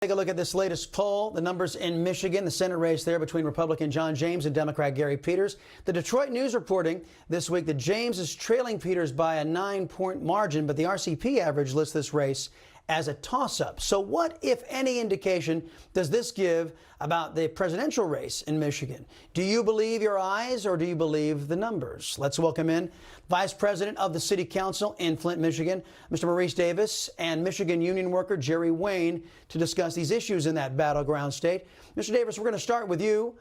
Take a look at this latest poll. The numbers in Michigan, the Senate race there between Republican John James and Democrat Gary Peters. The Detroit News reporting this week that James is trailing Peters by a 9-point margin, but the RCP average lists this race as a toss-up. So what, if any, indication does this give about the presidential race in Michigan? Do you believe your eyes or do you believe the numbers? Let's welcome in Vice President of the City Council in Flint, Michigan, Mr. Maurice Davis, and Michigan union worker Jerry Wayne to discuss these issues in that battleground state. Mr. Davis, we're going to start with you.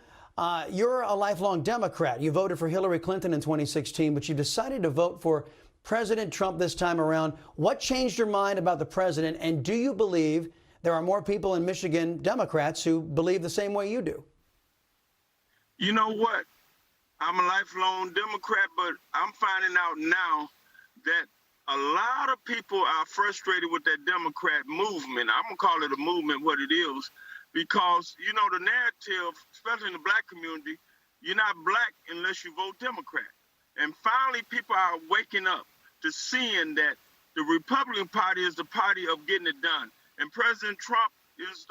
You're a lifelong Democrat. You voted for Hillary Clinton in 2016, but you decided to vote for President Trump this time around. What changed your mind about the president, and do you believe there are more people in Michigan, Democrats, who believe the same way you do? You know what? I'm a lifelong Democrat, but I'm finding out now that a lot of people are frustrated with that Democrat movement. I'm going to call it a movement, what it is, because, you know, the narrative, especially in the black community, you're not black unless you vote Democrat. And finally, people are waking up to seeing that the Republican Party is the party of getting it done. And President Trump is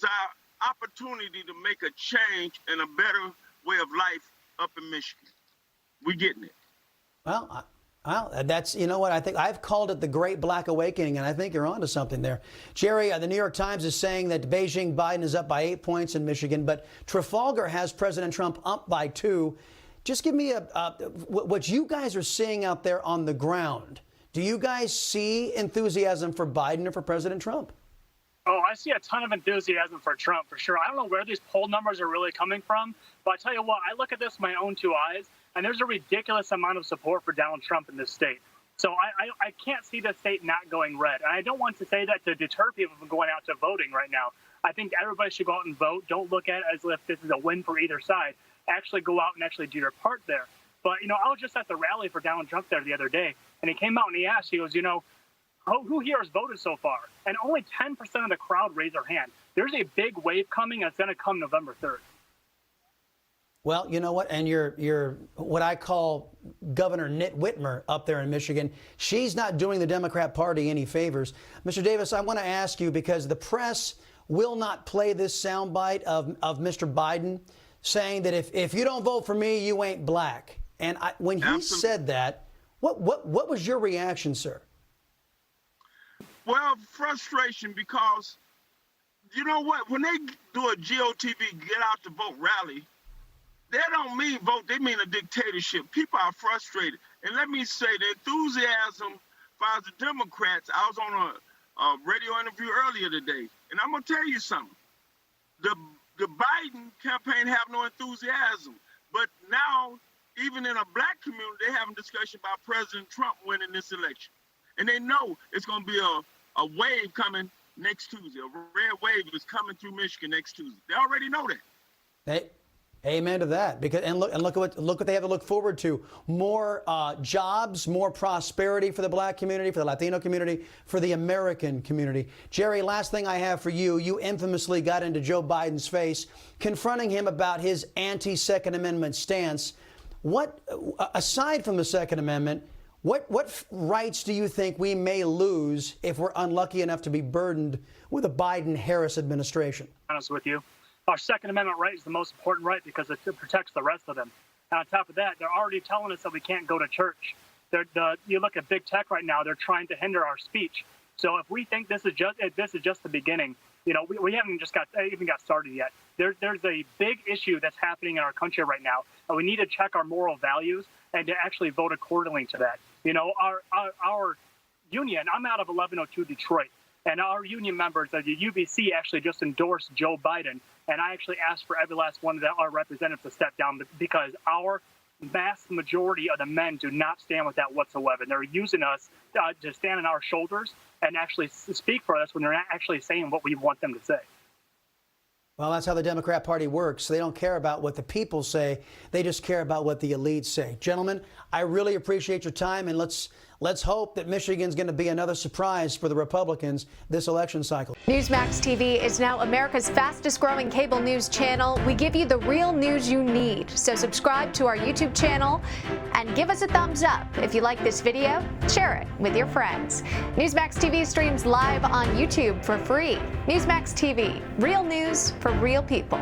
our opportunity to make a change and a better way of life up in Michigan. We're getting it. Well, that's, you know what, I think I've called it the Great Black Awakening, and I think you're onto something there. Jerry, the New York Times is saying that Beijing Biden is up by 8 points in Michigan, but Trafalgar has President Trump up by 2. Just give me what you guys are seeing out there on the ground. Do you guys see enthusiasm for Biden or for President Trump? Oh, I see a ton of enthusiasm for Trump, for sure. I don't know where these poll numbers are really coming from, but I tell you what, I look at this with my own 2 eyes, and there's a ridiculous amount of support for Donald Trump in this state. So I can't see the state not going red. And I don't want to say that to deter people from going out to voting right now. I think everybody should go out and vote. Don't look at it as if this is a win for either side. Actually go out and actually do your part there. But, you know, I was just at the rally for Donald Trump there the other day, and he came out and he asked, he goes, you know, who here has voted so far? And only 10% of the crowd raised their hand. There's a big wave coming, and it's going to come November 3rd. Well, you know what? And you're what I call Governor Nit Whitmer up there in Michigan. She's not doing the Democrat Party any favors. Mr. Davis, I want to ask you, because the press will not play this soundbite of Mr. Biden saying that if you don't vote for me, you ain't black. And when he said that, what was your reaction, sir? Well, frustration, because you know what? When they do a GOTV get out to vote rally, they don't mean vote, they mean a dictatorship. People are frustrated. And let me say, the enthusiasm for the Democrats, I was on a radio interview earlier today, and I'm going to tell you something. The Biden campaign have no enthusiasm. But now, even in a black community, they're having discussion about President Trump winning this election. And they know it's going to be a wave coming next Tuesday. A red wave is coming through Michigan next Tuesday. They already know that. Hey, amen to that. Because look what they have to look forward to: more jobs, more prosperity for the black community, for the Latino community, for the American community. Jerry, last thing I have for you: you infamously got into Joe Biden's face, confronting him about his anti-Second Amendment stance. What, aside from the Second Amendment, what rights do you think we may lose if we're unlucky enough to be burdened with a Biden-Harris administration? Honest with you, our Second Amendment right is the most important right because it protects the rest of them. And on top of that, they're already telling us that we can't go to church. You look at big tech right now; they're trying to hinder our speech. So if we think this is just the beginning, you know, we haven't even got started yet. There's a big issue that's happening in our country right now, and we need to check our moral values and to actually vote accordingly to that. You know, our union, I'm out of 1102 Detroit, and our union members, the UBC, actually just endorsed Joe Biden, and I actually asked for every last one of our representatives to step down because our vast majority of the men do not stand with that whatsoever. They're using us to stand on our shoulders and actually speak for us when they're not actually saying what we want them to say. Well, that's how the Democrat Party works. They don't care about what the people say. They just care about what the elites say. Gentlemen, I really appreciate your time, and let's Let's hope that Michigan's going to be another surprise for the Republicans this election cycle. Newsmax TV is now America's fastest growing cable news channel. We give you the real news you need. So subscribe to our YouTube channel and give us a thumbs up. If you like this video, share it with your friends. Newsmax TV streams live on YouTube for free. Newsmax TV, real news for real people.